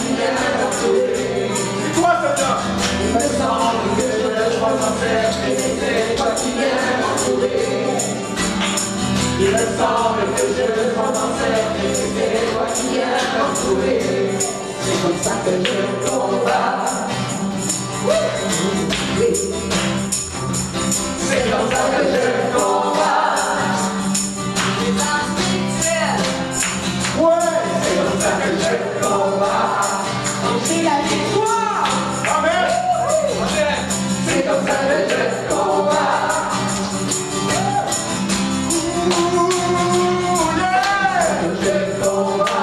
C'est toi, Seigneur. Il me semble que je crois en faire, et c'est toi qui viens m'entourer. Il me semble que je crois en faire, et c'est toi qui viens m'entourer. C'est comme ça que je combat. Oui. C'est comme ça que je combat. Ouais, c'est comme ça que je combat. J'ai la victoire. Amen. C'est comme ça que je combat. Je combat.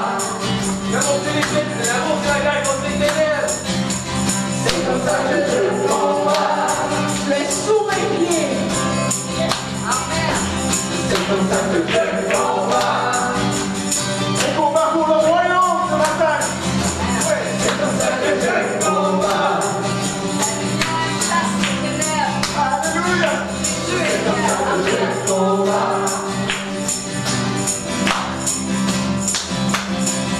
C'est comme ça que je combat. Je vais sous mes pieds. Amen. C'est comme ça que je combat. Un combat pour le royaume ce matin. C'est comme ça que je combat. Alléluia. C'est comme ça que je combat.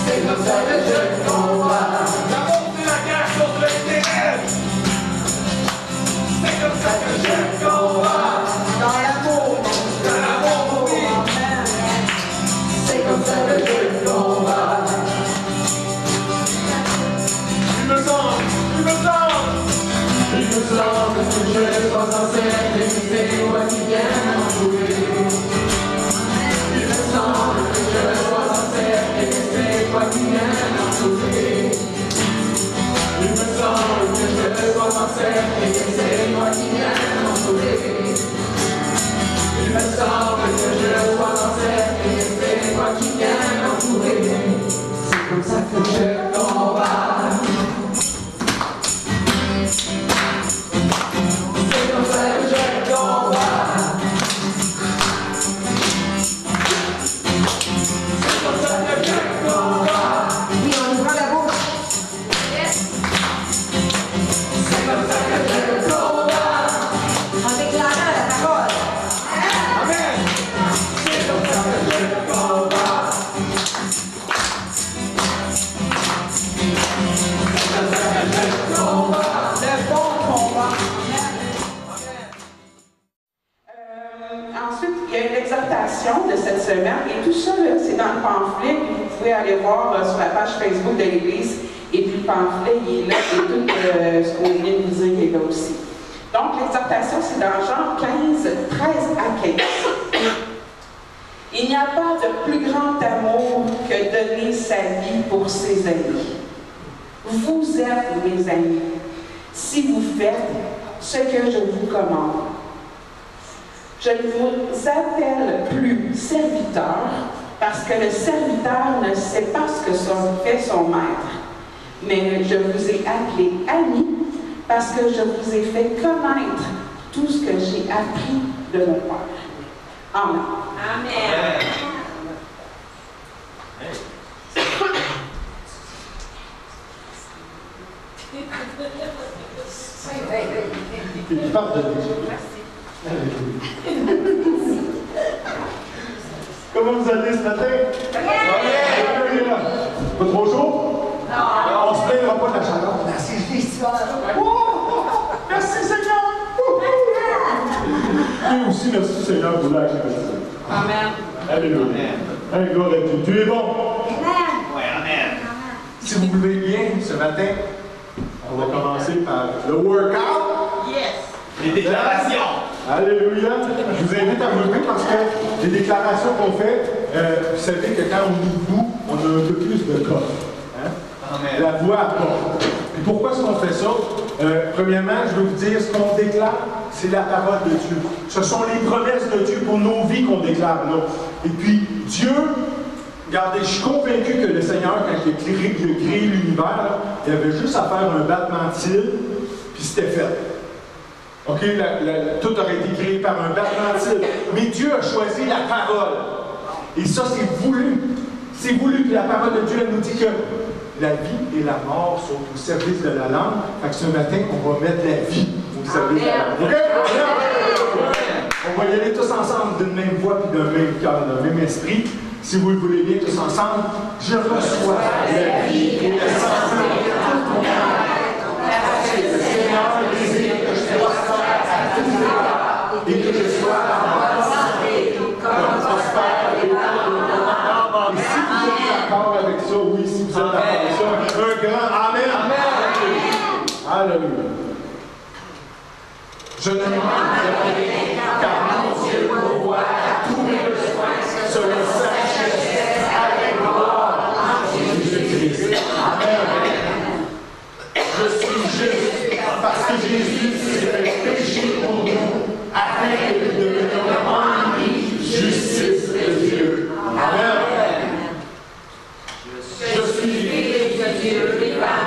C'est comme ça que je combat. L'amour de la guerre contre les ténèbres. C'est comme ça que je combat. Dans l'amour. Dans l'amour, oui. C'est comme ça que je combat. Il me semble que je sois censé être c'est toi qui viens m'entourer. Il me semble que je sois censé être c'est toi qui viens m'entourer. Il me semble que je sois censé être c'est toi qui viens m'entourer. Il me semble que je sois censé être c'est toi qui viens m'entourer. C'est comme ça que je combat. C'est comme ça que je combat. C'est comme ça que je combat. Oui, on ouvre la bouche. Yes. C'est comme ça que je combat. En déclarant la parole. Amen. C'est comme ça que je combat. C'est comme ça que je combat. Le bon combat. Ensuite, il y a une exhortation de cette semaine et tout ça, c'est dans le pamphlet. Puis vous pouvez aller voir sur la page Facebook de l'Église. Et puis le pamphlet, il est là et tout ce qu'on vient de vous dire, il est là aussi. Donc, l'exhortation, c'est dans Jean 15, 13 à 15. Il n'y a pas de plus grand amour que donner sa vie pour ses amis. Vous êtes mes amis si vous faites ce que je vous commande. Je ne vous appelle plus serviteur parce que le serviteur ne sait pas ce que fait son maître. Mais je vous ai appelé amis parce que je vous ai fait connaître tout ce que j'ai appris de mon Père. Amen. Amen. Il part de Comment vous allez ce matin? Bien! Pas trop chaud? Non! On se plaignera pas de la chaleur. Merci, Jésus! Merci, Seigneur! Et aussi, merci, Seigneur, pour la génération. Amen. Alléluia. Amen. Gloire à Dieu. Dieu est bon. Amen. Oui, amen. Si vous voulez bien, ce matin, on va commencer par le workout. Yes. Les déclarations. Alléluia. Je vous invite à me lever parce que les déclarations qu'on fait, vous savez que quand on est debout, on a un peu plus de corps. Hein? Amen. La voix porte. Et pourquoi est-ce qu'on fait ça? Premièrement, je veux vous dire, ce qu'on déclare, c'est la parole de Dieu. Ce sont les promesses de Dieu pour nos vies qu'on déclare là. Et puis, Dieu, regardez, je suis convaincu que le Seigneur, quand il a créé l'univers, il avait juste à faire un battement de cils, puis c'était fait. OK? Tout aurait été créé par un battement de cils. Mais Dieu a choisi la parole. Et ça, c'est voulu. C'est voulu. Puis la parole de Dieu, elle nous dit que la vie et la mort sont au service de la langue. Fait que ce matin, on va mettre la vie au service de la langue. OK? On va y aller tous ensemble d'une même voix puis d'un même cœur, d'un même esprit. Si vous le voulez bien, tous ensemble, je reçois la vie et le sens. Amen. Alléluia. Je ne manque de rien, car mon Dieu pourvoit à tous mes besoins selon sa richesse avec gloire en Jésus-Christ. Amen. Je suis juste parce que Jésus s'est péché pour nous, afin que nous devenions en lui justice de Dieu. Amen. Je suis fils de Dieu vivant,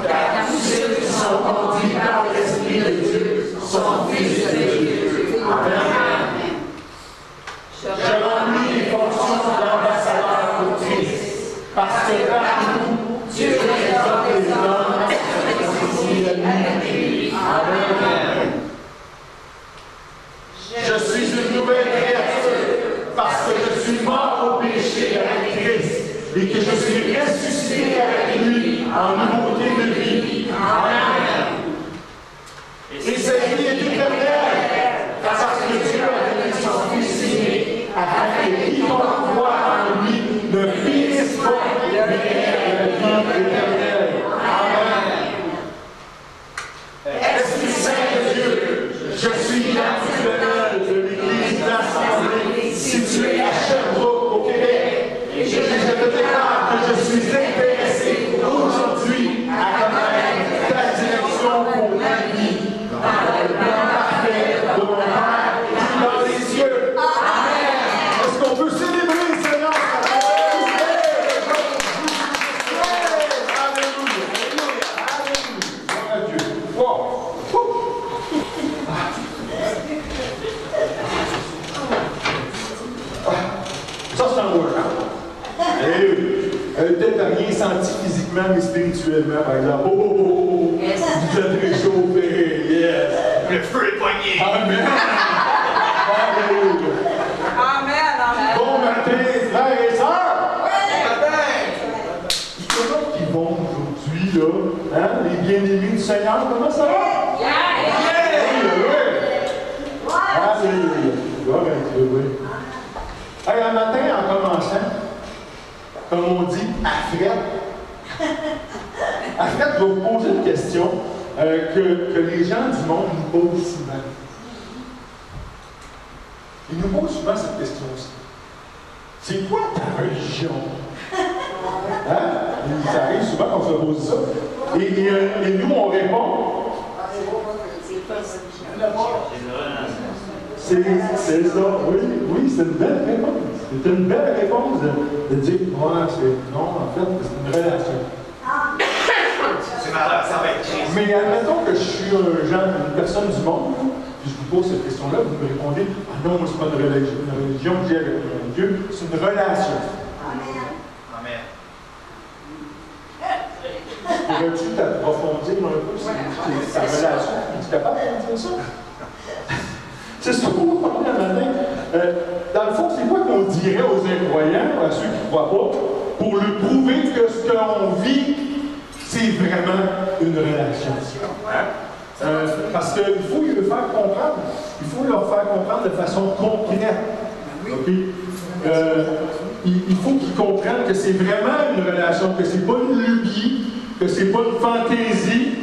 car tous ceux qui sont conduits par l'Esprit de Dieu sont fils de Dieu. Amen. Je remplis les fonctions d'ambassadeur pour Christ, parce que par nous, Dieu exhorte les hommes à se réconcilier avec lui. Amen. Je suis une nouvelle créature, parce que je suis mort au péché avec Christ, et que je suis ressuscité avec lui en nouveauté de vie. Amen. Et cette vie est éternelle, parce que Dieu a donné son Fils aîné, afin que quiconque croit en lui ne finisse pas, mais ait la vie éternelle. Amen. Esprit Saint de Dieu, je suis l'articuleur de l'Église de l'Assemblée située à Sherbrooke, au Québec. Et je te déclare que je suis intéressé aujourd'hui à connaître ta direction pour ma vie, dans le plan parfait de mon Père qui est dans les cieux. Amen. Est-ce qu'on peut célébrer le Seigneur? Alléluia. Gloire à Dieu. Wow. Ça, c'est un workout. Peut-être rien senti physiquement, mais spirituellement, par exemple. Oh, oh, oh, oh. Yes. Vous êtes réchauffé. Yes. Le feu est poigné. Amen. Alléluia. Amen, amen. Bon matin, frères et sœurs. Matin. Comment ils vont aujourd'hui, là? Hein? Les bien-aimés du Seigneur, comment ça va? Alléluia. Gloire à Dieu, oui. Hey, un matin, en commençant, comme on dit, à Fred, je vais vous poser une question que les gens du monde nous posent souvent. Ils nous posent souvent cette question-ci. C'est quoi ta religion? Hein? Ça arrive souvent qu'on se pose ça. Et nous, on répond. C'est ça, oui, c'est une belle réponse. C'est une belle réponse de dire, ouais, non, en fait, c'est une relation. C'est ma relation avec Christ. Mais admettons que je suis une personne du monde, puis je vous pose cette question-là, vous me répondez, ah non, moi, c'est pas une religion que j'ai avec mon Dieu, c'est une relation. Amen. Pourrais-tu t'approfondir un peu sa relation? Es-tu capable de dire ça? C'est ce qu'on va parler un matin. Dans le fond, c'est quoi qu'on dirait aux incroyants, à ceux qui ne croient pas, pour leur prouver que ce qu'on vit, c'est vraiment une relation? Parce qu'il faut leur faire comprendre. Il faut leur faire comprendre de façon concrète. Okay? Il faut qu'ils comprennent que c'est vraiment une relation, que c'est pas une lubie, que c'est pas une fantaisie,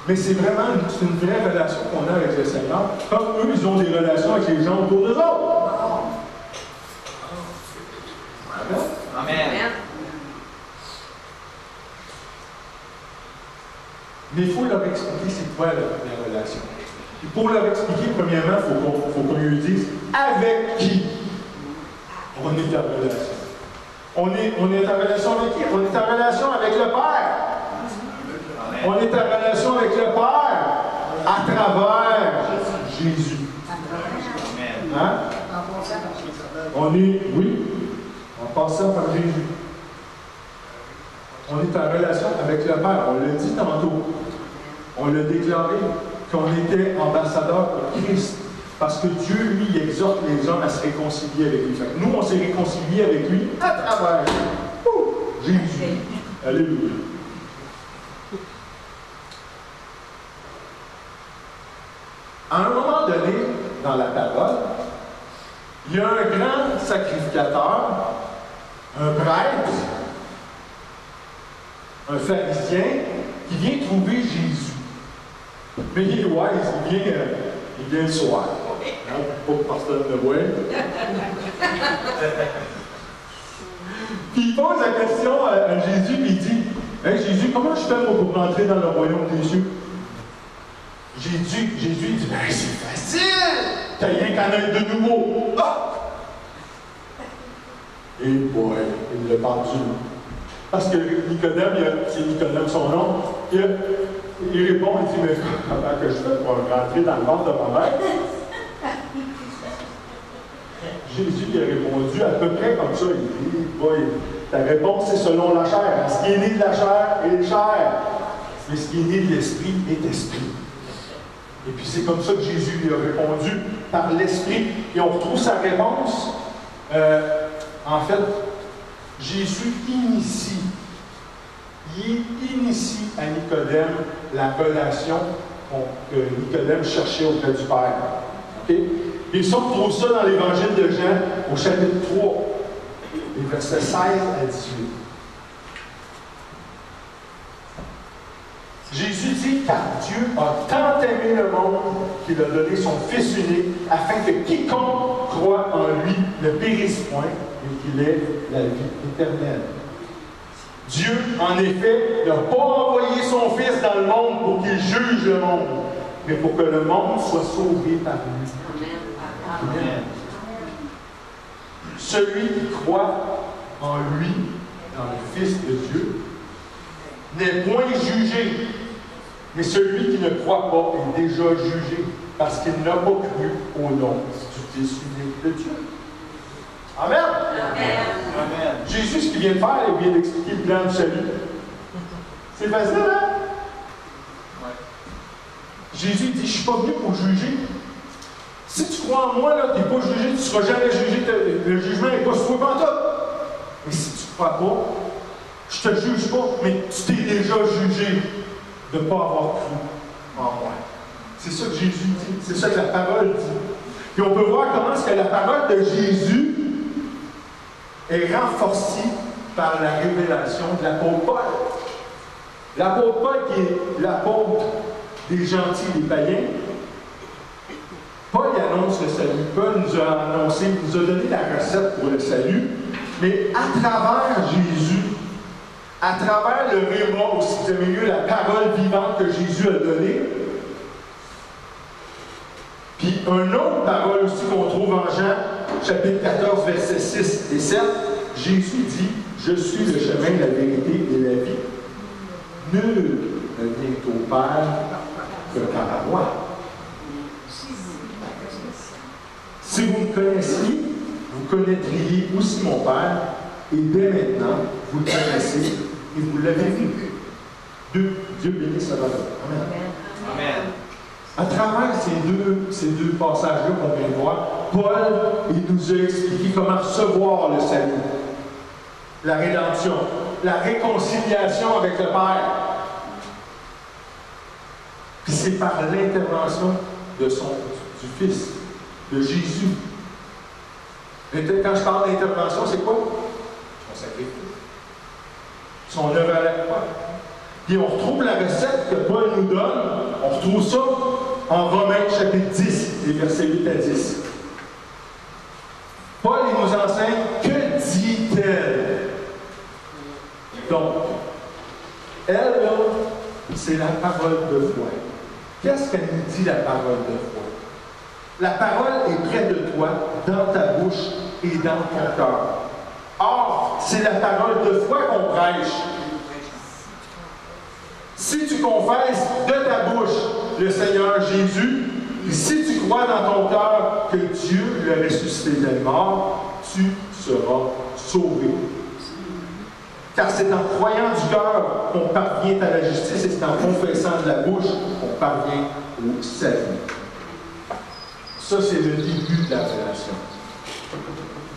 mais c'est vraiment une vraie relation qu'on a avec le Seigneur. Comme eux, ils ont des relations avec les gens autour d'eux autres. Amen. Mais il faut leur expliquer c'est quoi la relation. Et pour leur expliquer, premièrement, il faut qu'on lui dise avec qui on est en relation. On est en relation avec qui? On est en relation avec le Père. Amen. On est en relation avec le Père à travers Jésus. Amen. Hein? On est, oui, en passant par Jésus. On est en relation avec le Père. On l'a dit tantôt. On l'a déclaré qu'on était ambassadeur pour Christ. Parce que Dieu, lui, il exhorte les hommes à se réconcilier avec lui. Fait que nous, on s'est réconciliés avec lui à travers Jésus. Alléluia. À un moment donné, dans la parole, il y a un grand sacrificateur, un prêtre, un pharisien qui vient trouver Jésus. Mais il est wise, il vient le soir. Hein, pas que personne ne voit. Puis il pose la question à Jésus, puis il dit, « Hey Jésus, comment je fais pour rentrer dans le royaume des cieux? » Jésus dit, « Ben c'est facile! T'as rien qu'à naître de nouveau! Ah! » Et boy, il l'a perdu. Parce que Nicodème, c'est Nicodème son nom, il répond, il dit, « Mais comment que je fais pour rentrer dans le ventre de ma mère? » Jésus lui a répondu à peu près comme ça. Il dit, boy, ta réponse c'est selon la chair. Ce qui est né de la chair est chair. Mais ce qui est né de l'esprit est esprit. Et puis c'est comme ça que Jésus lui a répondu par l'esprit. Et on retrouve sa réponse. En fait, Jésus initie. Il initie à Nicodème la relation que Nicodème cherchait auprès du Père. Okay? Et ça, on retrouve ça dans l'Évangile de Jean, au chapitre 3, les versets 16 à 18. Jésus dit, car Dieu a tant aimé le monde qu'il a donné son Fils unique, afin que quiconque croit en lui ne périsse point, mais qu'il ait la vie éternelle. Dieu, en effet, n'a pas envoyé son Fils dans le monde pour qu'il juge le monde, mais pour que le monde soit sauvé par lui. Amen. Celui qui croit en lui, dans le Fils de Dieu, n'est point jugé, mais celui qui ne croit pas est déjà jugé, parce qu'il n'a pas cru au nom du Fils unique de Dieu. Amen. Amen. Jésus, ce qu'il vient de faire, il vient d'expliquer le plan du salut. C'est facile, hein? Ouais. Jésus dit, je ne suis pas venu pour juger. Si tu crois en moi, tu n'es pas jugé, tu ne seras jamais jugé, le jugement n'est pas sur toi pantoute. Mais si tu ne crois pas, je ne te juge pas, mais tu t'es déjà jugé de ne pas avoir cru en moi. C'est ça que Jésus dit, c'est ça que la parole dit. Puis on peut voir comment est-ce que la parole de Jésus est renforcée par la révélation de l'apôtre Paul. L'apôtre Paul qui est l'apôtre des gentils, des païens, Paul annonce le salut. Paul nous a annoncé, nous a donné la recette pour le salut, mais à travers Jésus, à travers le réma, au 6e lieu, la parole vivante que Jésus a donnée, puis une autre parole aussi qu'on trouve en Jean, chapitre 14, versets 6 et 7, Jésus dit, « Je suis le chemin, la vérité et la vie. Nul ne vient au Père que par moi. » Si vous me connaissiez, vous connaîtriez aussi mon Père, et dès maintenant, vous le connaissez et vous l'avez vu. Dieu bénisse sa parole. Amen. Amen. À travers ces deux passages-là qu'on vient de voir, Paul il nous a expliqué comment recevoir le salut, la rédemption, la réconciliation avec le Père. Puis c'est par l'intervention du Fils, de Jésus. Quand je parle d'intervention, c'est quoi? Son sacrifice. Son œuvre à la croix. Puis on retrouve la recette que Paul nous donne, on retrouve ça en Romains chapitre 10, les versets 8 à 10. Paul il nous enseigne, que dit-elle? Donc, elle, là, c'est la parole de foi. Qu'est-ce qu'elle nous dit, la parole de foi? La parole est près de toi, dans ta bouche et dans ton cœur. Or, c'est la parole de foi qu'on prêche. Si tu confesses de ta bouche le Seigneur Jésus, et si tu crois dans ton cœur que Dieu l'a ressuscité des morts, tu seras sauvé. Car c'est en croyant du cœur qu'on parvient à la justice et c'est en confessant de la bouche qu'on parvient au salut. Ça, c'est le début de la relation.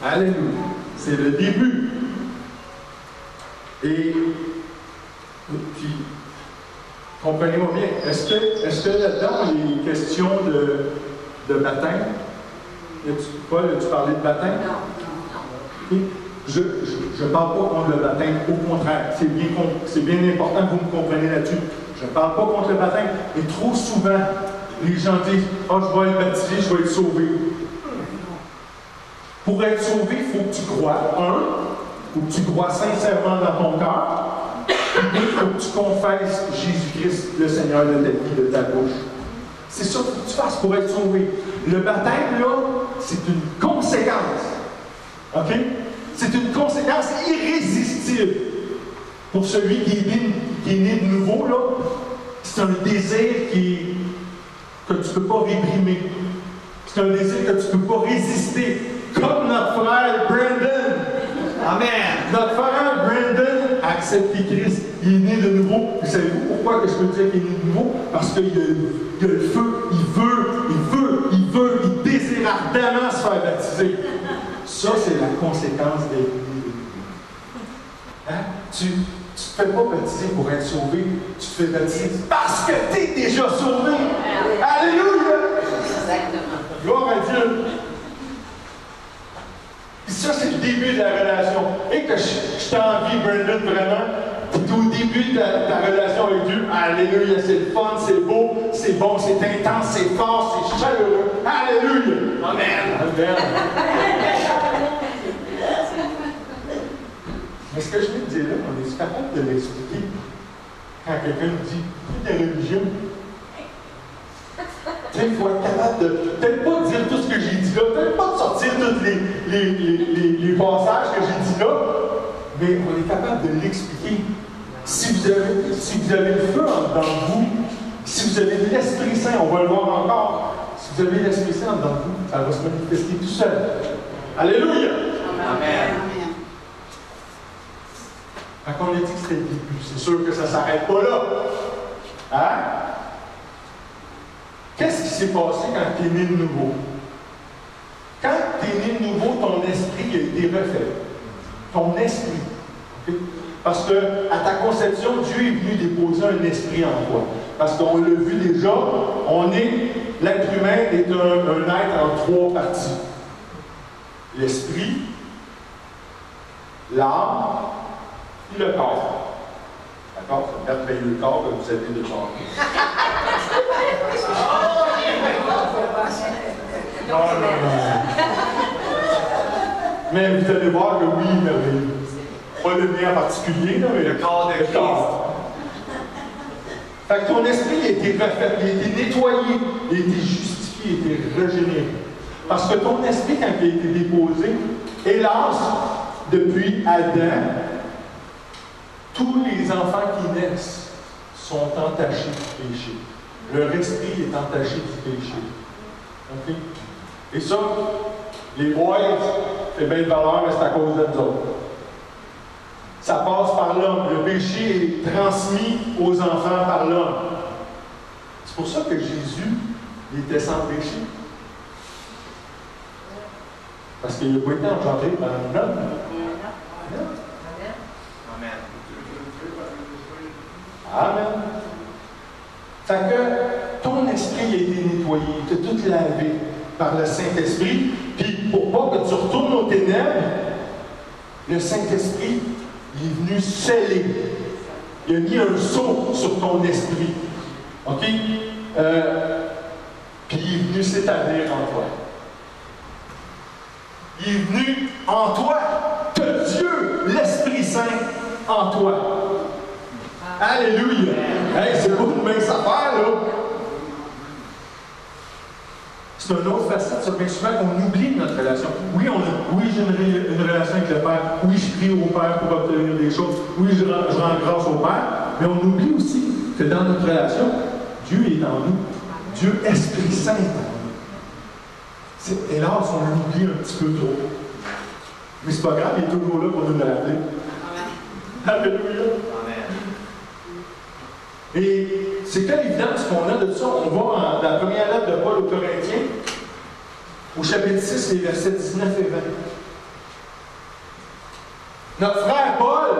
Alléluia. C'est le début. Et puis, comprenez-moi bien, est-ce que là-dedans, il est question de baptême? Paul, as-tu parlé de baptême? Non. Okay. Je ne parle pas contre le baptême, au contraire, c'est bien important que vous me compreniez là-dessus. Je ne parle pas contre le baptême, mais trop souvent, les gens disent « Ah, je vais être baptisé, je vais être sauvé. » Pour être sauvé, il faut que tu crois. Il faut que tu crois sincèrement dans ton cœur. Il faut que tu confesses Jésus-Christ, le Seigneur de ta vie, de ta bouche. C'est ça qu'il faut que tu fasses pour être sauvé. Le baptême, là, c'est une conséquence. OK? C'est une conséquence irrésistible pour celui qui est né de nouveau, là. C'est un désir que tu ne peux pas réprimer. C'est un désir que tu ne peux pas résister. Comme notre frère Brandon. Amen. Notre frère Brandon a accepté Christ. Il est né de nouveau. Vous savez-vous pourquoi que je peux dire qu'il est né de nouveau? Parce qu'il y a le feu. Il désire ardemment se faire baptiser. Ça, c'est la conséquence d'être né de nouveau. Hein? Tu ne te fais pas baptiser pour être sauvé. Tu te fais baptiser parce que tu es déjà sauvé. Alléluia! Exactement. Gloire à Dieu. Puis ça, c'est le début de la relation. Et que je t'envie, Brandon, vraiment. Puis au début de ta relation avec Dieu, alléluia, c'est le fun, c'est beau, c'est bon, c'est intense, c'est fort, c'est chaleureux. Alléluia! Amen. Amen. Mais ce que je viens de dire là, on est capable de l'expliquer quand quelqu'un nous dit « plus de religion ». Il faut être capable de, peut-être pas dire tout ce que j'ai dit là, peut-être pas de sortir tous les passages que j'ai dit là, mais on est capable de l'expliquer. Si vous avez le feu en dedans de vous, si vous avez l'Esprit Saint, on va le voir encore, si vous avez l'Esprit Saint en dedans de vous, ça va se manifester tout seul. Alléluia! Amen. Quand on a dit que c'était le début, c'est sûr que ça ne s'arrête pas là. Hein? Qu'est-ce qui s'est passé quand tu es né de nouveau? Quand tu es né de nouveau, ton esprit a été refait. Ton esprit. Okay? Parce que à ta conception, Dieu est venu déposer un esprit en toi. Parce qu'on l'a vu déjà, l'être humain est un être en trois parties. L'esprit, l'âme et le corps. D'accord? C'est un merveilleux corps que vous avez de corps. Non. Mais vous allez voir que oui, merveilleux. Pas le mien en particulier, là, mais Le corps de Christ. Fait que ton esprit a été refait, il a été nettoyé, il a été justifié, il a été régénéré. Parce que ton esprit, quand il a été déposé, hélas, depuis Adam, tous les enfants qui naissent sont entachés du péché. Leur esprit est entaché du péché. Okay? Et ça, les boys, c'est bien de valeur, mais c'est à cause de nous autres. Ça passe par l'homme. Le péché est transmis aux enfants par l'homme. C'est pour ça que Jésus était sans péché. Parce qu'il n'a pas été engendré par un homme. Amen. Amen. Fait que ton esprit a été nettoyé, tu as tout lavé par le Saint-Esprit. Puis pour pas que tu retournes aux ténèbres, le Saint-Esprit il est venu sceller. Il a mis un sceau sur ton esprit. OK? Puis il est venu s'établir en toi. Il est venu en toi, que Dieu, l'Esprit Saint, en toi. Alléluia! Hey, c'est pas une mince affaire, là! C'est une autre facette, ça fait souvent qu'on oublie notre relation. Oui, j'ai une relation avec le Père. Oui, je prie au Père pour obtenir des choses. Oui, je rends grâce au Père. Mais on oublie aussi que dans notre relation, Dieu est en nous. Dieu, Esprit Saint, est en nous. Hélas, on l'oublie un petit peu trop. Mais c'est pas grave, il est toujours là pour nous le rappeler. Alléluia! Et c'est quelle évidence qu'on a de ça? On va dans la première lettre de Paul aux Corinthiens, au chapitre 6, les versets 19 et 20. Notre frère Paul,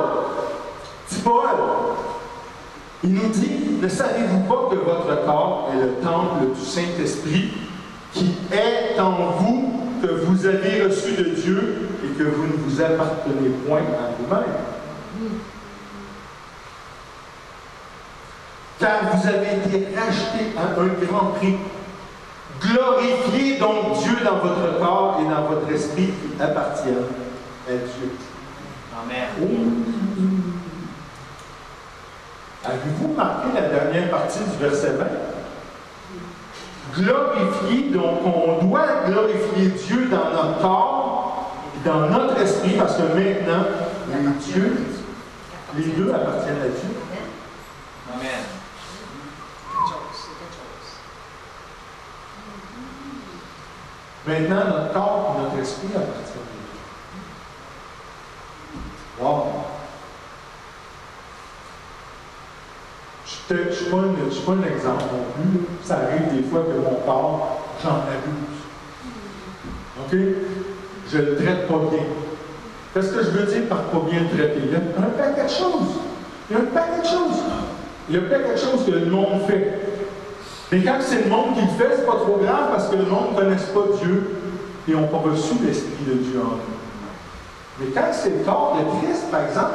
dit Paul, il nous dit, ne savez-vous pas que votre corps est le temple du Saint-Esprit qui est en vous, que vous avez reçu de Dieu et et que vous ne vous appartenez point à vous-même. Car vous avez été rachetés à un grand prix. Glorifiez donc Dieu dans votre corps et dans votre esprit qui appartiennent à Dieu. Amen. Avez-vous marqué la dernière partie du verset 20? Glorifier, donc on doit glorifier Dieu dans notre corps et dans notre esprit, parce que maintenant, les deux appartiennent à Dieu. Amen. Maintenant, notre corps et notre esprit appartiennent à Dieu. Wow! Je ne suis pas un exemple non plus. Ça arrive des fois que mon corps, j'en abuse. OK? Je le traite pas bien. Qu'est-ce que je veux dire par pas bien le traiter? Il y a un paquet de choses. Il y a un paquet de choses. Il y a un paquet de choses que le monde fait. Mais quand c'est le monde qui le fait, c'est pas trop grave parce que le monde ne connaisse pas Dieu et n'ont pas reçu l'Esprit de Dieu en eux. Mais quand c'est le corps de Christ, par exemple,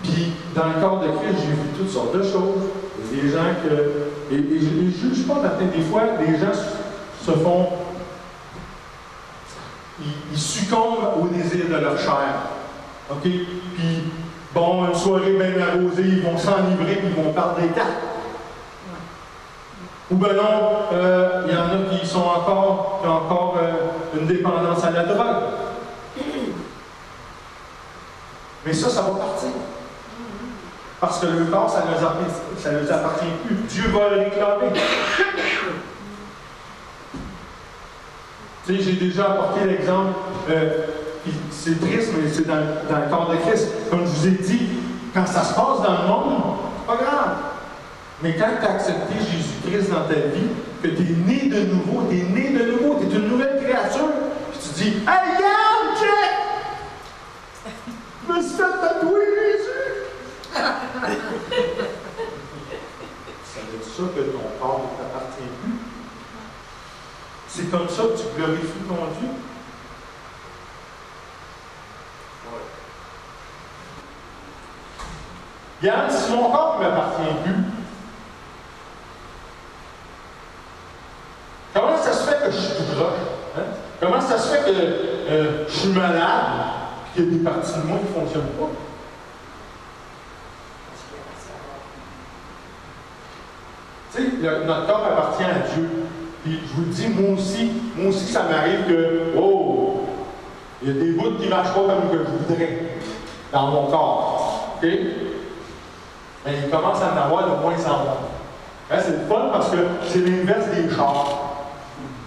puis dans le corps de Christ, j'ai vu toutes sortes de choses. Il y a des gens que. Et je ne juge pas, des fois, les gens se font. Ils succombent au désir de leur chair. OK? Puis, bon, une soirée bien arrosée, ils vont s'enivrer, puis ils vont perdre des cartes. Ou ben non, il y en a qui ont encore une dépendance à la drogue. Mais ça va partir. Parce que le corps, ça ne nous appartient plus. Dieu va le réclamer. Tu sais, j'ai déjà apporté l'exemple, c'est triste, mais c'est dans le corps de Christ. Comme je vous ai dit, quand ça se passe dans le monde, c'est pas grave. Mais quand tu as accepté Jésus-Christ dans ta vie, que tu es né de nouveau, tu es une nouvelle créature, puis tu dis, « Hey, regarde, check! Je me suis fait tatouer Jésus! » Ça veut dire ça que ton corps ne t'appartient plus. C'est comme ça que tu glorifies ton Dieu. Regarde, si mon corps ne m'appartient plus, comment ça se fait que je suis tout croche? Hein? Comment ça se fait que je suis malade et qu'il y a des parties de moi qui ne fonctionnent pas? Tu sais, notre corps appartient à Dieu. Puis je vous le dis, moi aussi, ça m'arrive que, oh, il y a des bouts qui ne marchent pas comme que je voudrais dans mon corps. OK? Mais il commence à en avoir de moins en moins. Hein, c'est le fun parce que c'est l'inverse des chars.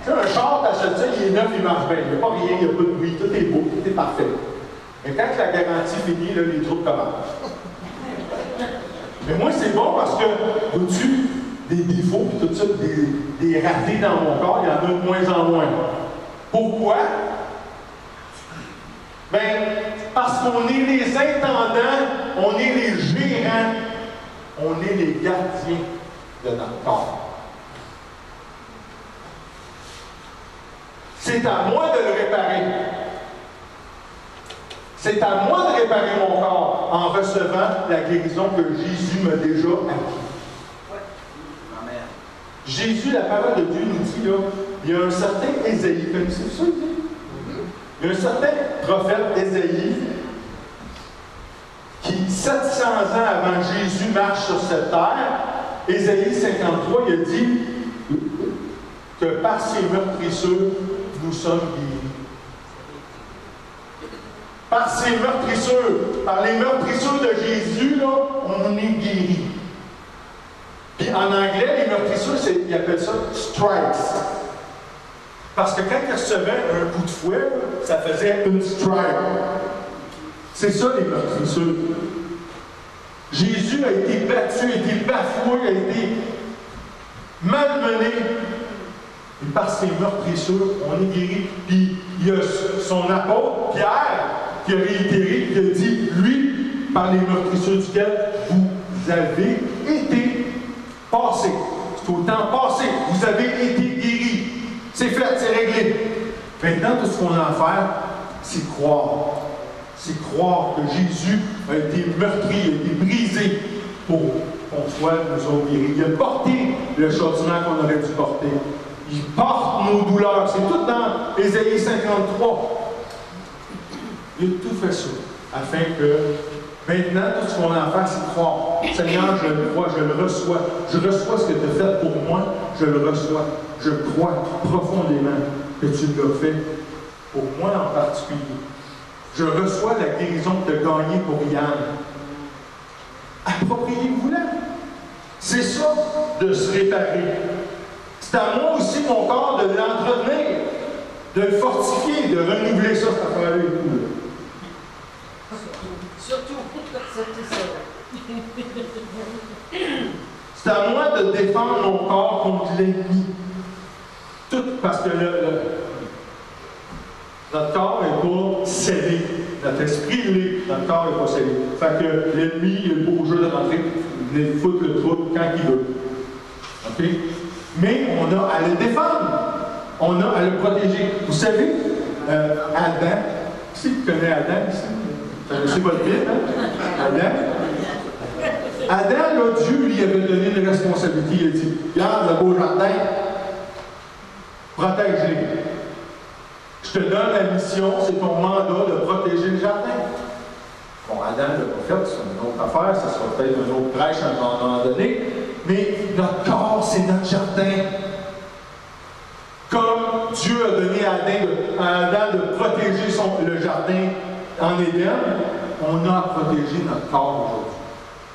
Tu sais, un char, t'achètes ça, il est neuf, il marche bien. Il n'y a pas rien, il n'y a pas de bruit, tout est beau, tout est parfait. Mais quand la garantie finit, là, les trous commencent. Mais moi, c'est bon parce que, vois-tu, des défauts et tout ça, des ratés dans mon corps, il y en a de moins en moins. Pourquoi? Bien, parce qu'on est les intendants, on est les gérants, on est les gardiens de notre corps. C'est à moi de le réparer. C'est à moi de réparer mon corps en recevant la guérison que Jésus m'a déjà acquis. Jésus, la parole de Dieu nous dit, là, il y a un certain Ésaïe, connaissez-vous ça? Il y a un certain prophète Ésaïe qui, 700 ans avant Jésus, marche sur cette terre. Ésaïe 53, il a dit que par ses meurtrissures, nous sommes guéris. Par ses meurtrissures, par les meurtrissures de Jésus, là, on est guéris. Puis en anglais, les meurtrissures, ils appellent ça strikes. Parce que quand ils recevaient un coup de fouet, ça faisait une strike. C'est ça les meurtrissures. Jésus a été battu, a été bafoué, a été malmené. Et par ses meurtrissures, on est guéri. Puis il y a son apôtre, Pierre, qui a réitéré, qui a dit, lui, par les meurtrissures duquel vous avez été passé. C'est au temps passé. Vous avez été guéri. C'est fait, c'est réglé. Maintenant, tout ce qu'on a à faire, c'est croire. C'est croire que Jésus a été meurtri, a été brisé pour qu'on soit nous autres guéris. Il a porté le châtiment qu'on aurait dû porter. Il porte nos douleurs. C'est tout dans Ésaïe 53. Il a tout fait ça, afin que maintenant, tout ce qu'on a à faire, c'est croire. Seigneur, je le crois, je le reçois. Je reçois ce que tu as fait pour moi, je le reçois. Je crois profondément que tu l'as fait pour moi en particulier. Je reçois la guérison que tu as gagnée pour Yann. Appropriez-vous-la. C'est ça de se réparer. C'est à moi aussi, mon corps, de l'entretenir, de le fortifier, de renouveler ça, cette affaire-là et tout. Surtout, c'est à moi de défendre mon corps contre l'ennemi. Tout parce que notre corps n'est pas scellé. Notre esprit l'est, notre corps n'est pas scellé. Fait que l'ennemi, il a le beau jeu de rentrer, il venir foutre le trouble quand il veut. OK? Mais on a à le défendre. On a à le protéger. Vous savez, Adam, qui connaît Adam ici? C'est votre Bible, hein? Adam, là, Dieu lui avait donné une responsabilité. Il a dit, regarde le beau jardin, protège-les. Je te donne la mission, c'est ton mandat de protéger le jardin. Bon, Adam ne l'a pas fait, c'est une autre affaire, ça sera peut-être un autre prêche à un moment donné, mais notre corps, c'est notre jardin. Comme Dieu a donné à Adam de protéger le jardin en Éden, on a à protéger notre corps aujourd'hui.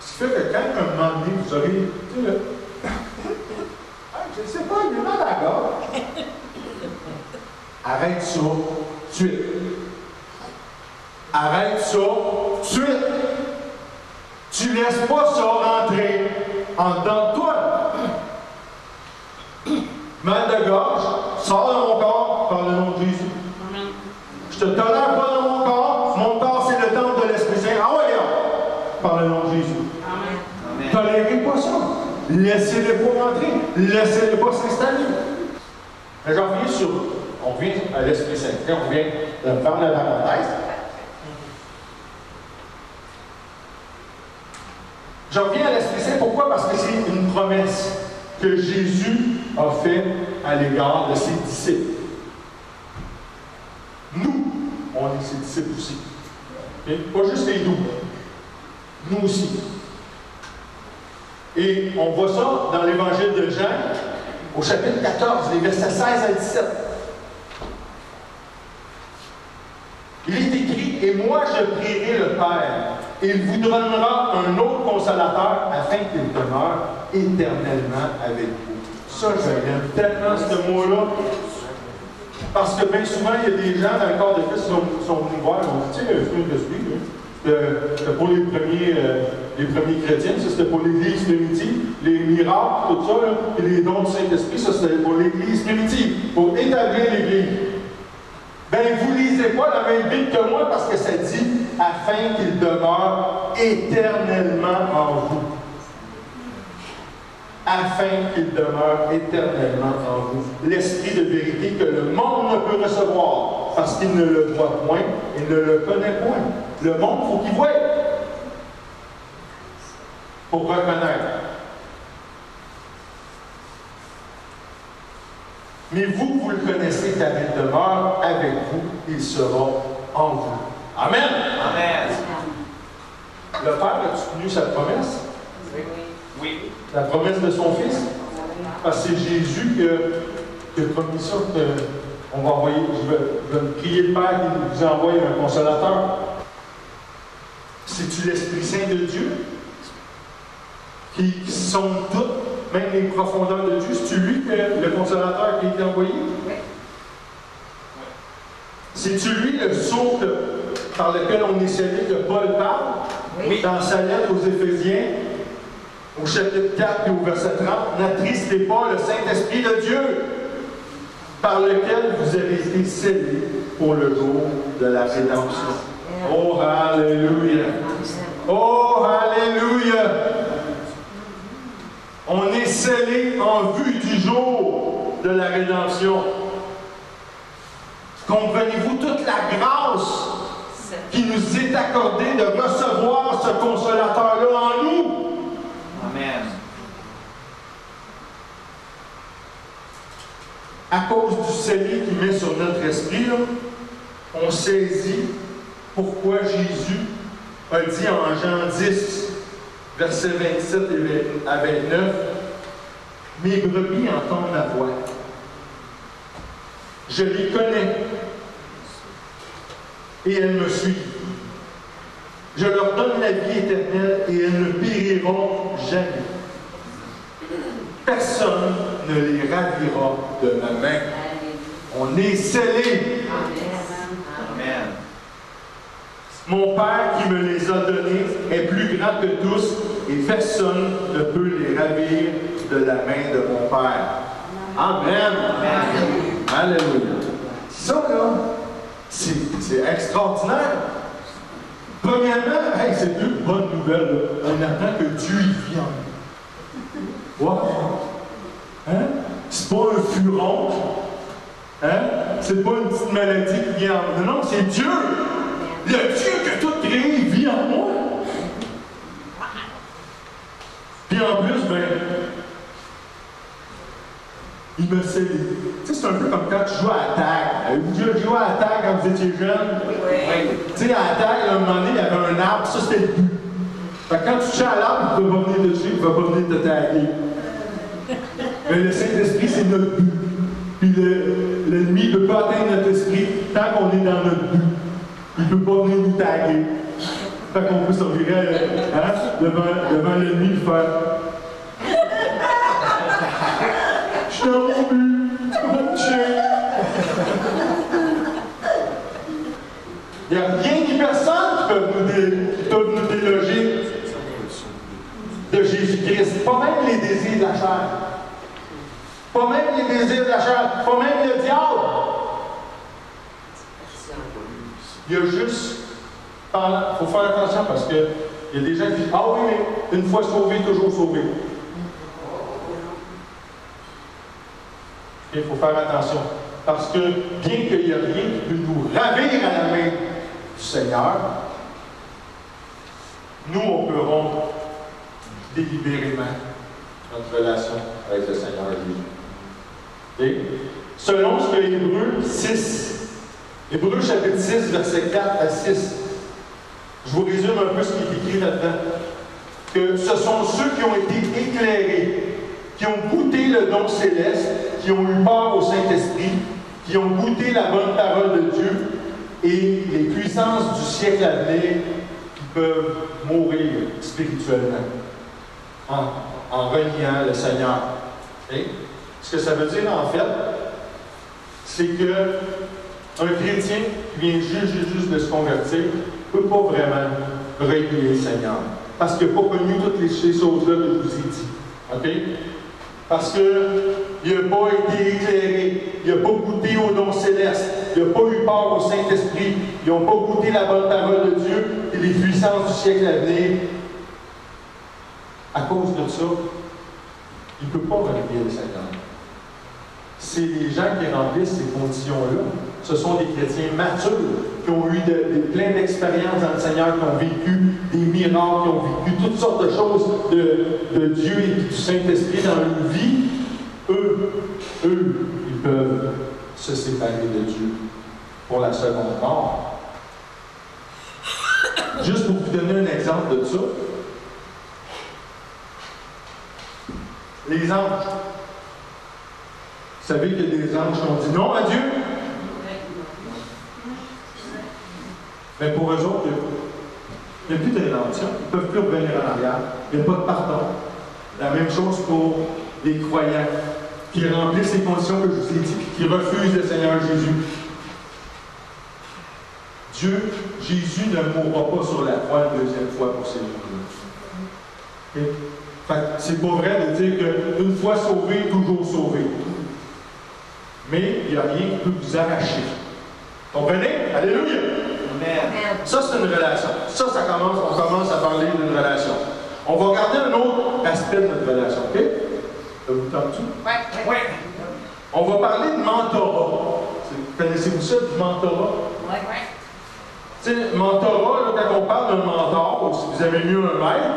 Ce qui fait que quand un moment donné, vous aurez, tu sais, je ne sais pas, il est mal à la gorge. Arrête ça tout de suite. Arrête ça tout de suite. Tu laisses pas ça rentrer en dedans de toi. Mal de gorge, sors de mon corps par le nom de Jésus. Amen. Je te tolère pas dans mon corps c'est le temple de l'Esprit Saint. Ah ouais, là, par le nom de Jésus. Amen. Tolérez pas ça. Laissez-les pas rentrer. Laissez-les pas s'installer. Mais j'en reviens sur. On revient à l'Esprit Saint. On vient de faire la parenthèse. Je reviens à l'Esprit Saint. Pourquoi? Parce que c'est une promesse que Jésus a faite à l'égard de ses disciples. Nous, on est ses disciples aussi. Okay? Pas juste les 12. Nous aussi. Et on voit ça dans l'Évangile de Jean, au chapitre 14, les versets 16 à 17. Il est écrit, « Et moi je prierai le Père, et il vous donnera un autre consolateur, afin qu'il demeure éternellement avec vous. » Ça, j'aime tellement ce mot-là. Parce que bien souvent, il y a des gens dans le corps de Christ qui sont venus voir, on dit, tu sais, le fruit de l'esprit, c'était pour les premiers chrétiens, ça c'était pour l'Église primitive, les miracles, tout ça, là, et les dons du Saint-Esprit, ça c'était pour l'Église primitive, pour établir l'Église. Ben, vous ne lisez pas la même Bible que moi parce que ça dit « afin qu'il demeure éternellement en vous ». Afin qu'il demeure éternellement en vous. L'esprit de vérité que le monde ne peut recevoir parce qu'il ne le voit point et ne le connaît point. Le monde, il faut qu'il voie pour reconnaître. Mais vous, vous le connaissez car il demeure avec vous, il sera en vous. Amen! Amen! Le Père a-tu tenu sa promesse? Oui. La promesse de son Fils? Parce que c'est Jésus qui a promis ça, qu'on va envoyer, je vais prier le Père qui nous envoie un consolateur. C'est-tu l'Esprit Saint de Dieu? Qui sonde tout, même les profondeurs de Dieu? C'est-tu lui le consolateur qui a été envoyé? Oui. C'est-tu lui le sceau par lequel on est scellé que Paul parle? Oui. Dans sa lettre aux Éphésiens, au chapitre 4 et au verset 30, n'attristez pas le Saint-Esprit de Dieu, par lequel vous avez été scellés pour le jour de la rédemption. Oh, Alléluia! Oh, Alléluia! On est scellés en vue du jour de la rédemption. Comprenez-vous toute la grâce qui nous est accordée de recevoir ce consolateur-là en nous? Amen. À cause du scellé qu'il met sur notre esprit, là, on saisit pourquoi Jésus a dit en Jean 10, versets 27 à 29, « Mes brebis entendent ma voix. Je les connais et elles me suivent. Je leur donne la vie éternelle et elles ne périront jamais. Personne ne les ravira de ma main. » On est scellés. Amen. Mon Père qui me les a donnés est plus grand que tous et personne ne peut les ravir de la main de mon Père. Amen. Amen. Alléluia. Ça, là, c'est extraordinaire. Premièrement, hey, c'est une bonne nouvelle. Là. On attend que Dieu y vienne. Wow. Hein? C'est pas un furon. Hein? C'est pas une petite maladie qui vient en... Non, c'est Dieu. Le Dieu qui a tout créé vit en moi. Puis en plus, ben, il me scellé. Tu sais, c'est un peu comme quand tu joues à la tag. Avez-vous déjà joué à la tag quand vous étiez jeune? Oui. Tu sais, à la tag, à un moment donné, il y avait un arbre, ça c'était le but. Fait que quand tu touches à l'arbre, il ne peut pas venir dessus, il ne peut pas venir te taguer. Mais le Saint-Esprit, c'est notre but. Puis l'ennemi ne peut pas atteindre notre esprit tant qu'on est dans notre but. Il ne peut pas venir nous taguer. Fait qu'on peut se revirer devant l'ennemi et faire « Je suis dans mon but, tu peux pas me toucher. » Il n'y a rien ni personne qui peut nous déloger de Jésus-Christ. Pas même les désirs de la chair. Pas même les désirs de la chair. Pas même le diable. Il y a juste... Il faut faire attention parce qu'il y a des gens qui disent « Ah oui, mais une fois sauvé, toujours sauvé. » Il faut faire attention. Parce que bien qu'il n'y ait rien qui peut nous ravir à la main du Seigneur, nous opérons délibérément notre relation avec le Seigneur Jésus. Et selon ce que Hébreux 6, Hébreux chapitre 6, versets 4 à 6, je vous résume un peu ce qui est écrit là-dedans. Que ce sont ceux qui ont été éclairés, qui ont goûté le don céleste, qui ont eu part au Saint-Esprit, qui ont goûté la bonne parole de Dieu et les puissances du siècle à venir qui peuvent mourir spirituellement en reniant le Seigneur. Et ce que ça veut dire en fait, c'est que un chrétien qui vient juste de se convertir ne peut pas vraiment renier le Seigneur. Parce qu'il n'a pas connu toutes ces choses-là que je vous ai dit. OK? Parce qu'il n'a pas été éclairé, il n'a pas goûté au don céleste, il n'a pas eu part au Saint-Esprit, ils n'ont pas goûté la bonne parole de Dieu et les puissances du siècle à venir. À cause de ça, il ne peut pas renier le Seigneur. C'est les gens qui remplissent ces conditions-là. Ce sont des chrétiens matures qui ont eu plein d'expériences dans le Seigneur, qui ont vécu des miracles, qui ont vécu toutes sortes de choses de Dieu et du Saint-Esprit dans leur vie. Eux, ils peuvent se séparer de Dieu pour la seconde mort. Juste pour vous donner un exemple de ça, les anges. Vous savez qu'il y a des anges qui ont dit non à Dieu? Mais pour eux autres, il n'y a plus de rédemption. Ils ne peuvent plus revenir en arrière. Il n'y a pas de pardon. La même chose pour les croyants qui remplissent les conditions que je vous ai dit et qui refusent le Seigneur Jésus. Jésus ne mourra pas sur la croix une deuxième fois pour ces gens-là. Okay? C'est pas vrai de dire qu'une fois sauvé, toujours sauvé. Mais il n'y a rien qui peut vous arracher. Comprenez? Alléluia! Amen. Ça, c'est une relation. On commence à parler d'une relation. On va regarder un autre aspect de notre relation, OK? Ça vous tente-tu? Oui. On va parler de mentorat. Connaissez-vous ça, du mentorat? Oui. Tu sais, mentorat, là, quand on parle d'un mentor, si vous avez mieux un maître,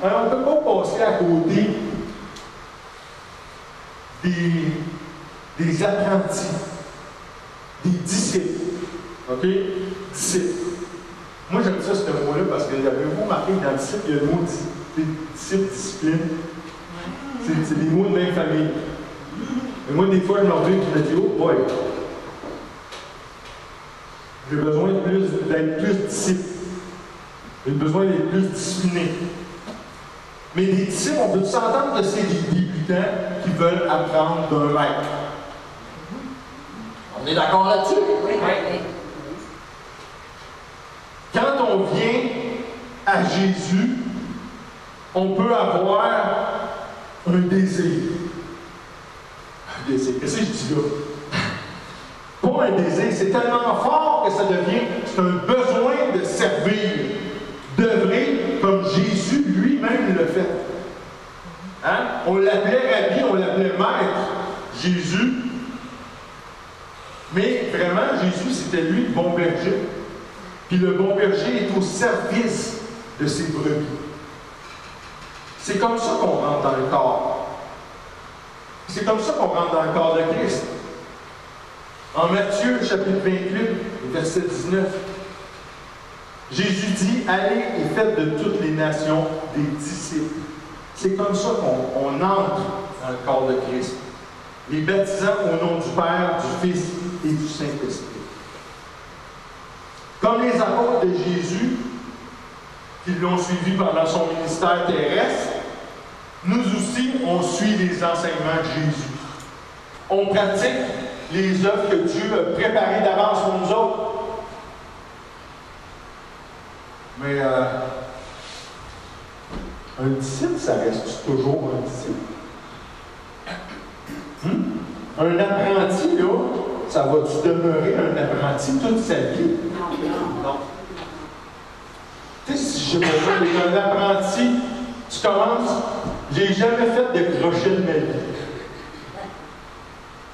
hein, on ne peut pas passer à côté des apprentis, des disciples. OK? Disciples. Moi, j'aime ça, ce mot-là, parce que avez-vous remarqué que dans le disciple, il y a le mot disciple, discipline. C'est des mots de même famille. Et moi, des fois, je me reviens et je me dis, oh boy, j'ai besoin d'être plus disciple. J'ai besoin d'être plus discipliné. Mais des disciples, on peut s'entendre que c'est des débutants qui veulent apprendre d'un maître. On est d'accord là-dessus? Oui. Quand on vient à Jésus, on peut avoir un désir. Un désir. Qu'est-ce que je dis là? Pas un désir, c'est tellement fort que ça devient, c'est un besoin de servir, d'œuvrer comme Jésus lui-même le fait. Hein? On l'appelait Rabbi, on l'appelait Maître, Jésus. Mais vraiment, Jésus, c'était lui le bon berger. Puis le bon berger est au service de ses brebis. C'est comme ça qu'on rentre dans le corps. C'est comme ça qu'on rentre dans le corps de Christ. En Matthieu, chapitre 28, verset 19, Jésus dit, « Allez et faites de toutes les nations des disciples. » C'est comme ça qu'on entre dans le corps de Christ. Les baptisant au nom du Père, du Fils et du Saint-Esprit. Comme les apôtres de Jésus, qui l'ont suivi pendant son ministère terrestre, nous aussi, on suit les enseignements de Jésus. On pratique les œuvres que Dieu a préparées d'avance pour nous autres. Mais un disciple, ça reste toujours un disciple. Un apprenti, là, ça va-tu demeurer un apprenti toute sa vie? Non. Tu sais, si j'ai besoin d'être un apprenti, tu commences, j'ai jamais fait de crochet de ma vie.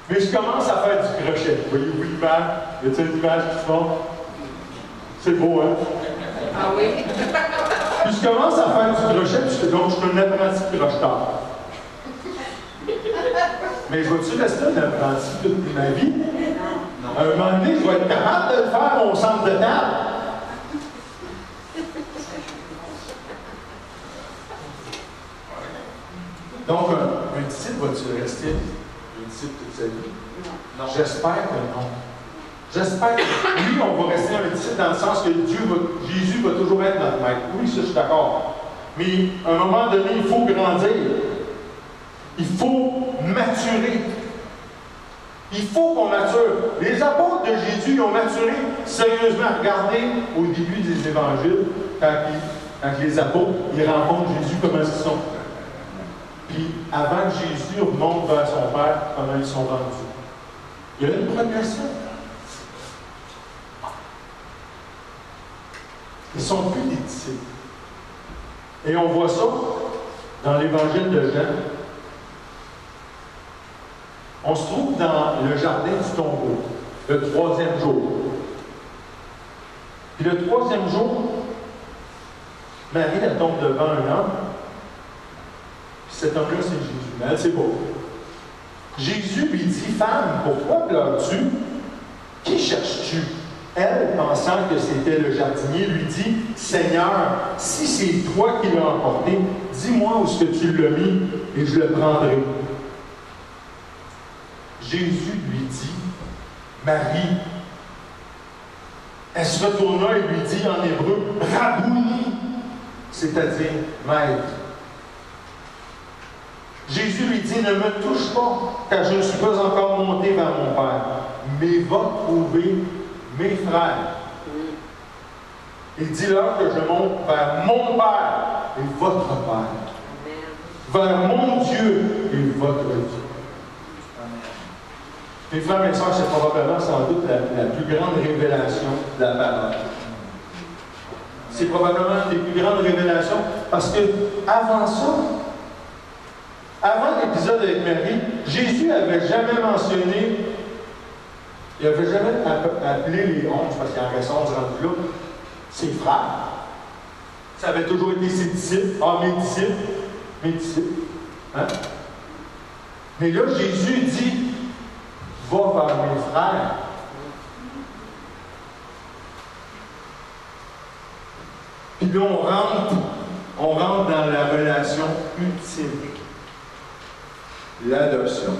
Mais je commence à faire du crochet. Voyez-vous l'image? Y a-t-il une image qui se montre? C'est beau, hein? Ah oui? Puis je commence à faire du crochet, donc je suis un apprenti crocheteur. Mais je vais-tu rester un apprenti toute ma vie? Non. À un moment donné, je vais être capable de le faire au centre de table. Donc, un disciple va-tu rester un disciple toute sa vie? Non. J'espère que non. J'espère que oui, on va rester un disciple dans le sens que Jésus va toujours être notre maître. Oui, ça, je suis d'accord. Mais à un moment donné, il faut grandir. Il faut maturer. Il faut qu'on mature. Les apôtres de Jésus, ils ont maturé sérieusement. Regardez au début des évangiles, quand les apôtres, ils rencontrent Jésus, comment ils sont. Puis, avant que Jésus remonte vers son Père, comment ils sont rendus. Il y a une progression. Ils ne sont plus des disciples. Et on voit ça dans l'évangile de Jean. On se trouve dans le jardin du tombeau, le 3e jour. Puis le 3e jour, Marie, elle tombe devant un homme. Puis cet homme-là, c'est Jésus. Mais elle, c'est beau. Jésus lui dit, « Femme, pourquoi pleures-tu? Qui cherches-tu? » Elle, pensant que c'était le jardinier, lui dit, « Seigneur, si c'est toi qui l'as emporté, dis-moi où est-ce que tu l'as mis et je le prendrai. » Jésus lui dit, « Marie. » Elle se retourna et lui dit en hébreu, « Rabouni », c'est-à-dire « Maître. » Jésus lui dit, « Ne me touche pas, car je ne suis pas encore monté vers mon Père, mais va trouver mes frères. Et dis-leur que je monte vers mon Père et votre Père, vers mon Dieu et votre Dieu. » Mes frères et sœurs, c'est probablement sans doute la plus grande révélation de la parole. C'est probablement une des plus grandes révélations parce que avant ça, avant l'épisode avec Marie, Jésus n'avait jamais mentionné Il n'avait jamais appelé les 11, parce qu'il en reste 11 rendus là, ses frères. Ça avait toujours été ses disciples. Ah, mes disciples. Mes disciples. Hein? Mais là, Jésus dit, va vers mes frères. Puis là, on rentre dans la relation ultime. L'adoption.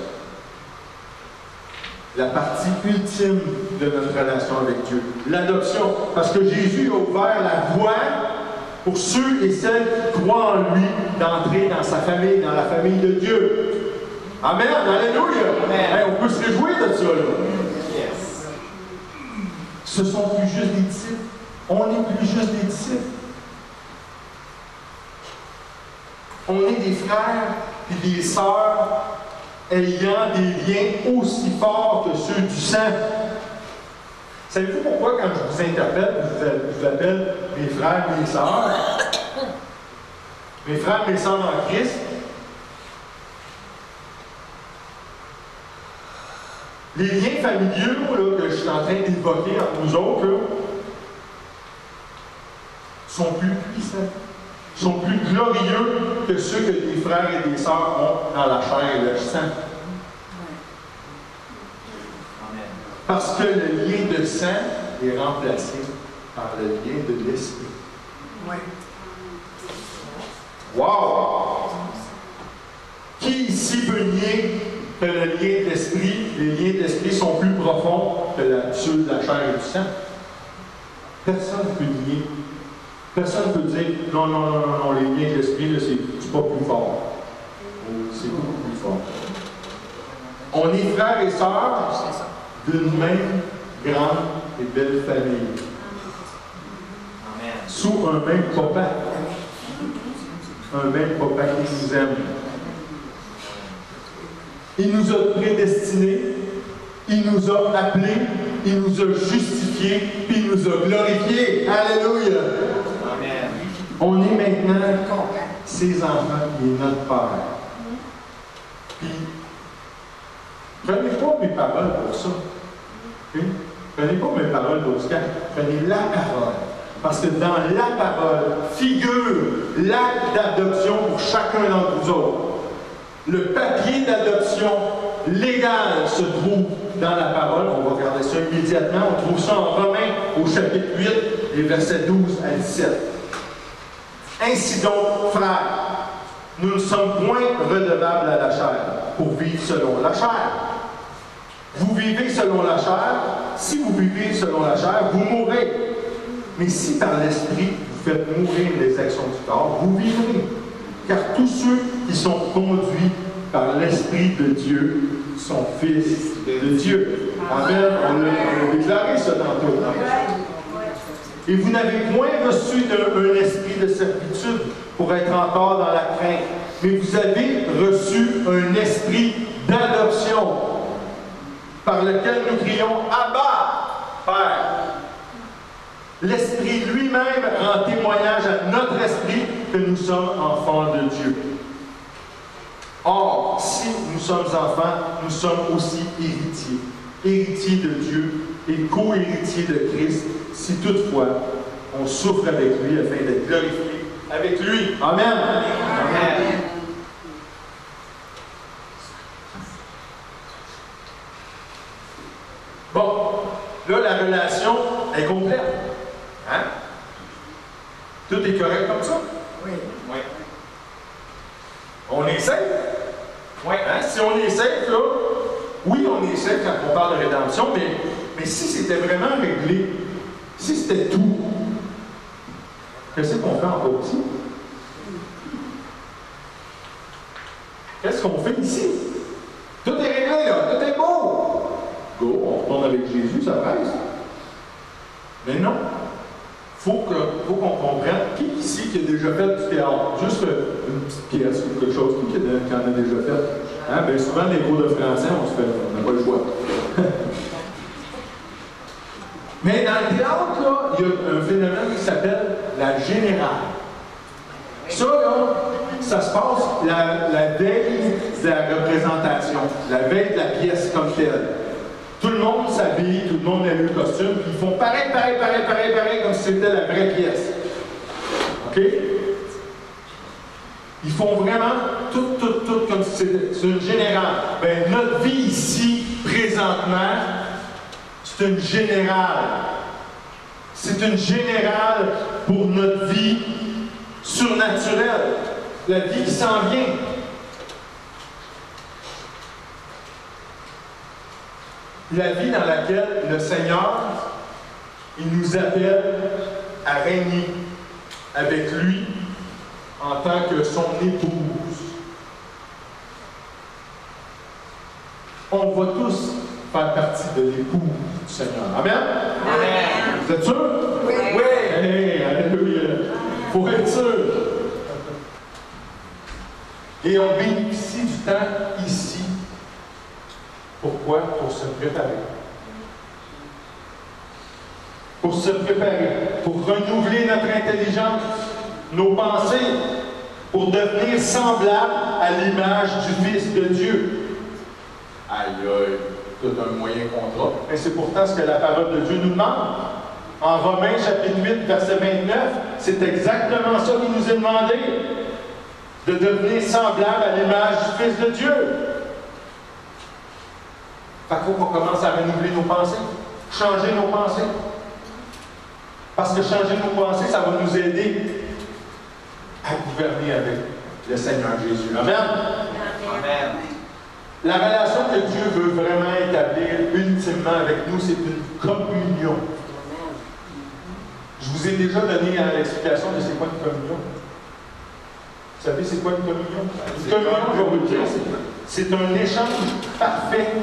La partie ultime de notre relation avec Dieu. L'adoption. Parce que Jésus a ouvert la voie pour ceux et celles qui croient en lui d'entrer dans sa famille, dans la famille de Dieu. Amen. Alléluia. Hey, on peut se réjouir de ça, là. Yes. Ce ne sont plus juste des disciples. On n'est plus juste des disciples. On est des frères et des sœurs ayant des liens aussi forts que ceux du sang. Savez-vous pourquoi, quand je vous interpelle, je vous appelle mes frères, mes sœurs? Mes frères, mes sœurs en Christ. Les liens familiaux là, que je suis en train d'évoquer entre nous autres là, sont plus puissants, sont plus glorieux que ceux que des frères et des sœurs ont dans la chair et le sang. Parce que le lien de sang est remplacé par le lien de l'esprit. Oui. Wow! Qui ici peut nier que le lien d'esprit, les liens d'esprit sont plus profonds que ceux de la chair et du sang? Personne ne peut nier. Personne ne peut dire non, non, non, non, non, les liens de l'esprit, c'est pas plus fort. C'est beaucoup plus fort. On est frères et sœurs d'une même grande et belle famille. Amen. Sous un même papa. Un même papa qui nous aime. Il nous a prédestinés, il nous a appelés, il nous a justifiés, puis il nous a glorifiés. Alléluia! Amen. On est maintenant ses enfants, il est notre Père. Puis, prenez pas mes paroles pour ça. Okay? Prenez pas mes paroles pour ça. Prenez la parole. Parce que dans la parole figure l'acte d'adoption pour chacun d'entre vous autres. Le papier d'adoption légal se trouve dans la parole. On va regarder ça immédiatement. On trouve ça en Romains au chapitre 8, les versets 12 à 17. Ainsi donc, frères, nous ne sommes point redevables à la chair pour vivre selon la chair. Vous vivez selon la chair. Si vous vivez selon la chair, vous mourrez. Mais si par l'Esprit, vous faites mourir les actions du corps, vous vivrez. Car tous ceux qui sont conduits par l'Esprit de Dieu sont fils de Dieu. Amen. On a déclaré ça tantôt. Et vous n'avez point reçu un esprit de servitude pour être encore dans la crainte, mais vous avez reçu un esprit d'adoption par lequel nous crions « Abba, Père ». L'Esprit lui-même rend témoignage à notre esprit que nous sommes enfants de Dieu. Or, si nous sommes enfants, nous sommes aussi héritiers. Héritiers de Dieu et co-héritiers de Christ, si toutefois on souffre avec lui afin d'être glorifié avec lui. Amen. Amen. Bon, là, la relation est complète. Hein? Tout est correct comme ça? Oui. Oui. On est safe? Oui. Hein? Si on est safe, là, oui, on est safe quand on parle de rédemption, mais si c'était vraiment réglé, si c'était tout, qu'est-ce qu'on fait encore ici? Qu'est-ce qu'on fait ici? Tout est réglé, là, tout est beau! Go, on retourne avec Jésus, ça presse. Mais non. Faut qu'on comprenne qui ici qui a déjà fait du théâtre. Juste une petite pièce ou quelque chose qui en a déjà fait. Hein? Bien souvent, les cours de français, on n'a pas le choix. Mais dans le théâtre, là, il y a un phénomène qui s'appelle la générale. Ça, là, ça se passe la veille de la représentation, la veille de la pièce comme telle. Tout le monde s'habille, tout le monde a le costume, puis ils font pareil, comme si c'était la vraie pièce. OK? Ils font vraiment tout comme si c'était une générale. Bien, notre vie ici, présentement, c'est une générale. C'est une générale pour notre vie surnaturelle. La vie qui s'en vient. La vie dans laquelle le Seigneur, il nous appelle à régner avec lui en tant que son épouse. On va tous faire partie de l'épouse du Seigneur. Amen? Amen. Vous êtes sûrs? Oui. Oui. Hey, alléluia. Il faut être sûr. Et on bénéficie du temps ici. Pourquoi? Pour se préparer. Pour se préparer, pour renouveler notre intelligence, nos pensées, pour devenir semblables à l'image du Fils de Dieu. Aïe, aïe, tout un moyen contrat. Mais c'est pourtant ce que la parole de Dieu nous demande. En Romains chapitre 8, verset 29, c'est exactement ça qui nous est demandé. De devenir semblable à l'image du Fils de Dieu. Fait qu'il faut qu'on commence à renouveler nos pensées, changer nos pensées. Parce que changer nos pensées, ça va nous aider à gouverner avec le Seigneur Jésus. Amen? Amen. La relation que Dieu veut vraiment établir ultimement avec nous, c'est une communion. Je vous ai déjà donné l'explication de c'est quoi une communion. Vous savez c'est quoi une communion? Une communion, je vais vous le dire, c'est un échange parfait.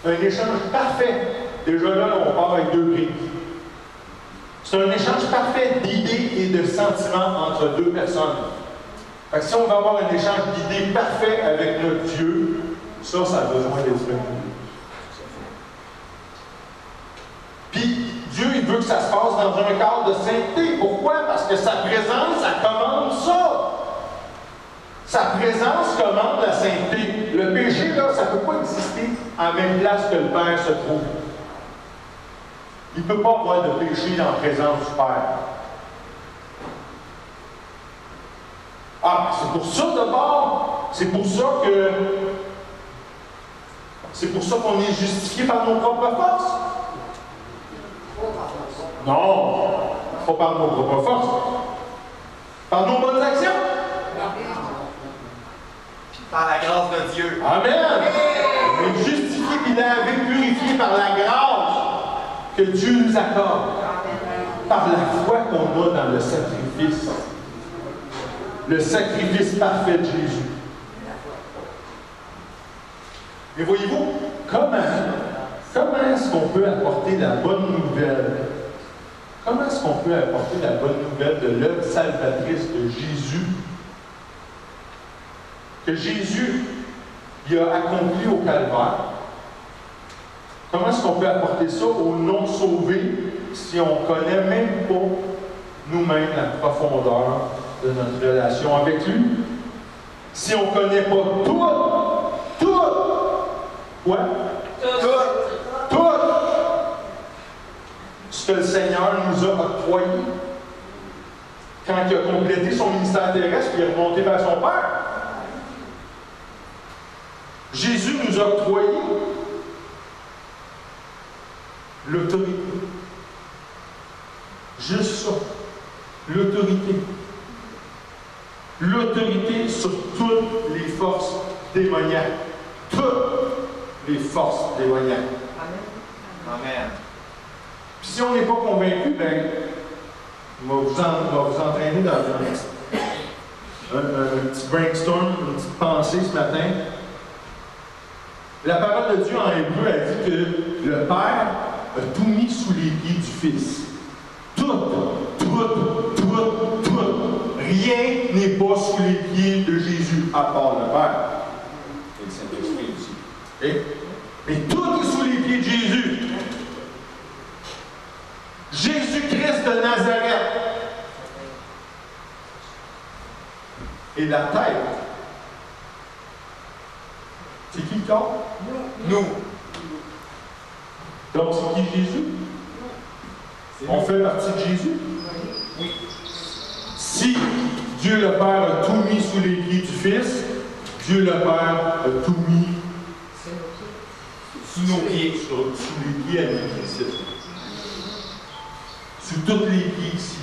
Un échange parfait. Déjà là, on part avec deux prises. C'est un échange parfait d'idées et de sentiments entre deux personnes. Fait que si on veut avoir un échange d'idées parfait avec notre Dieu, ça a besoin d'être fait. Puis, Dieu, il veut que ça se passe dans un cadre de sainteté. Pourquoi? Parce que sa présence, ça commande ça. Sa présence commande la sainteté. Le péché, là, ça ne peut pas exister à la même place que le Père se trouve. Il ne peut pas avoir de péché en présence du Père. Ah, c'est pour ça d'abord, c'est pour ça qu'on est justifié par nos propres forces. Non, pas par nos propres forces. Par nos bonnes actions. Par la grâce de Dieu. Amen. On est justifié et lavé, purifié par la grâce que Dieu nous accorde. Par la foi qu'on a dans le sacrifice. Le sacrifice parfait de Jésus. Mais voyez-vous, comment est-ce qu'on peut apporter la bonne nouvelle? Comment est-ce qu'on peut apporter la bonne nouvelle de l'œuvre salvatrice de Jésus? Que Jésus il a accompli au Calvaire. Comment est-ce qu'on peut apporter ça aux non-sauvés si on ne connaît même pas nous-mêmes la profondeur de notre relation avec lui? Si on ne connaît pas tout, quoi? Tout ce que le Seigneur nous a octroyé quand il a complété son ministère terrestre et il est remonté vers son Père. Jésus nous a octroyé l'autorité. Juste ça. L'autorité. L'autorité sur toutes les forces démoniaques. Toutes les forces démoniaques. Amen. Puis si on n'est pas convaincu, ben, on va vous entraîner dans un petit brainstorm, une petite pensée ce matin. La parole de Dieu en hébreu a dit que le Père a tout mis sous les pieds du Fils. Tout. Rien n'est pas sous les pieds de Jésus, à part le Père. Et le Saint-Esprit aussi. Okay? Mais tout est sous les pieds de Jésus. Jésus-Christ de Nazareth. Et la tête. C'est qui le corps? Nous. Donc, c'est qui Jésus? On fait partie de Jésus? Oui. Si Dieu le Père a tout mis sous les pieds du Fils, Dieu le Père a tout mis sous nos pieds, sous les pieds à nous ici. Sous tous les pieds ici.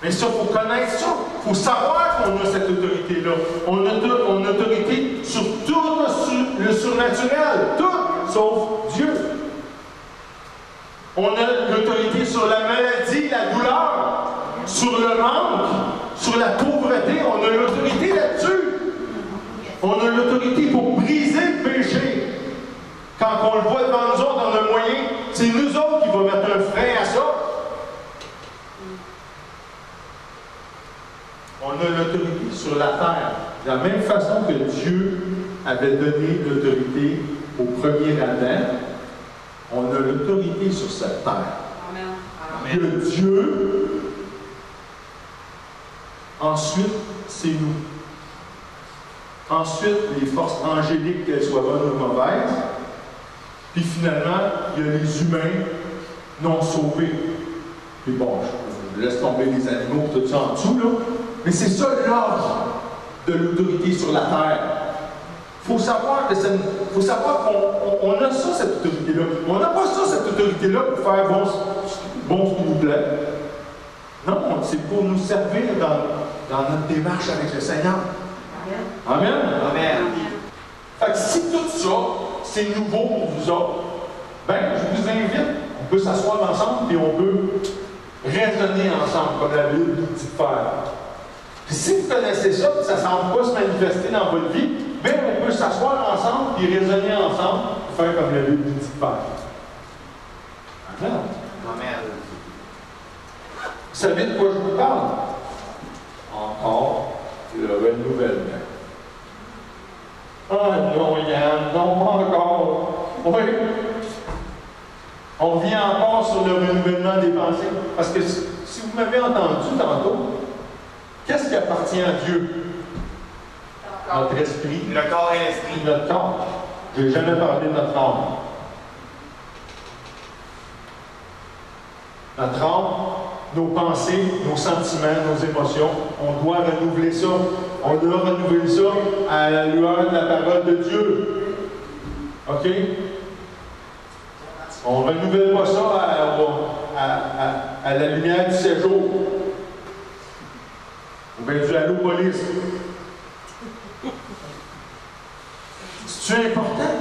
Mais ça, il faut connaître ça. Il faut savoir qu'on a cette autorité-là. On a autorité sur tout le surnaturel. Tout, sauf Dieu. On a l'autorité sur la maladie, la douleur, sur le manque, sur la pauvreté. On a l'autorité là-dessus. On a l'autorité pour briser le péché. Quand on le voit devant nous autres, on a moyen. C'est nous autres qui va mettre un frein à ça. On a l'autorité sur la terre. De la même façon que Dieu avait donné l'autorité au premier Adam, on a l'autorité sur cette terre. Amen. Que Dieu, ensuite, c'est nous. Ensuite, les forces angéliques, qu'elles soient bonnes ou mauvaises. Puis finalement, il y a les humains non sauvés. Puis bon, je laisse tomber les animaux, tout ça en dessous, là. Mais c'est ça l'ordre de l'autorité sur la terre. Il faut savoir que faut savoir qu'on a ça, cette autorité-là. On n'a pas ça, cette autorité-là, pour faire bon ce qui nous plaît. Non, c'est pour nous servir dans notre démarche avec le Seigneur. Amen. Amen. Fait que si tout ça, c'est nouveau pour vous autres, ben, je vous invite, on peut s'asseoir ensemble et on peut raisonner ensemble, comme la Bible nous dit de faire. Puis si vous connaissez ça, puis ça ne semble pas se manifester dans votre vie, bien, on peut s'asseoir ensemble et raisonner ensemble et faire comme la Bible nous dit de faire. Amen. Amen. Vous savez de quoi je vous parle? Encore le renouvellement. Ah non, Yann, non, pas encore. Oui. On vient encore sur le renouvellement des pensées. Parce que si vous m'avez entendu tantôt, qu'est-ce qui appartient à Dieu? Notre esprit. Le corps et l'esprit. Notre corps. Je n'ai jamais parlé de notre âme. Notre âme, nos pensées, nos sentiments, nos émotions, on doit renouveler ça. On doit renouveler ça à la lueur de la parole de Dieu. OK? On ne renouvelle pas ça à la lumière du séjour. Ou bien du Allo-Police. C'est important.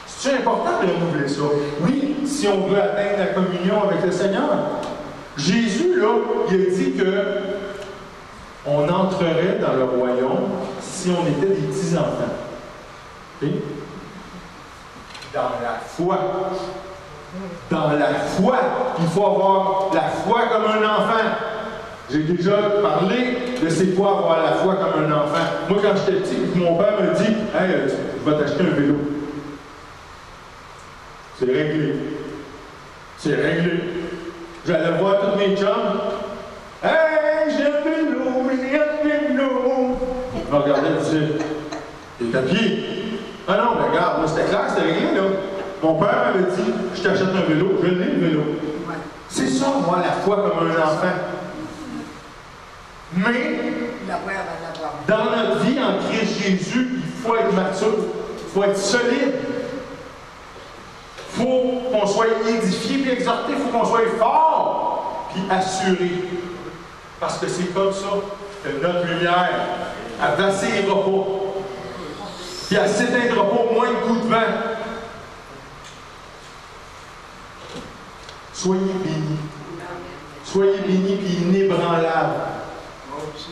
C'est important de renouveler ça. Oui, si on veut atteindre la communion avec le Seigneur. Jésus, là, il a dit que on entrerait dans le royaume si on était des petits-enfants. OK? Dans la foi. Dans la foi. Il faut avoir la foi comme un enfant. J'ai déjà parlé de c'est quoi avoir la foi comme un enfant. Moi, quand j'étais petit, mon père me dit « Hey, je vais t'acheter un vélo. » C'est réglé. C'est réglé. J'allais voir tous mes chums. « Hey, j'ai un vélo, j'ai un vélo. » Je me regardais et disais « T'es à pied. » Ah non, mais regarde, moi c'était clair, c'était réglé, là. Mon père m'avait dit « Je t'achète un vélo. » Je l'ai, le vélo. C'est ça, moi, la foi comme un enfant. Mais, dans notre vie en Christ Jésus, il faut être mature, il faut être solide. Il faut qu'on soit édifié et exhorté, il faut qu'on soit fort puis assuré. Parce que c'est comme ça que notre lumière, elle ne vacillera pas. Puis elle ne s'éteindra pas au moins de coups de vent. Soyez bénis. Soyez bénis puis inébranlables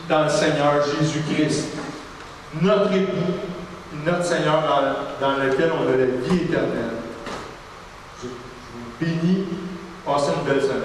dans le Seigneur Jésus-Christ, notre époux, notre Seigneur dans lequel on a la vie éternelle. Je vous bénis. Passez une belle semaine.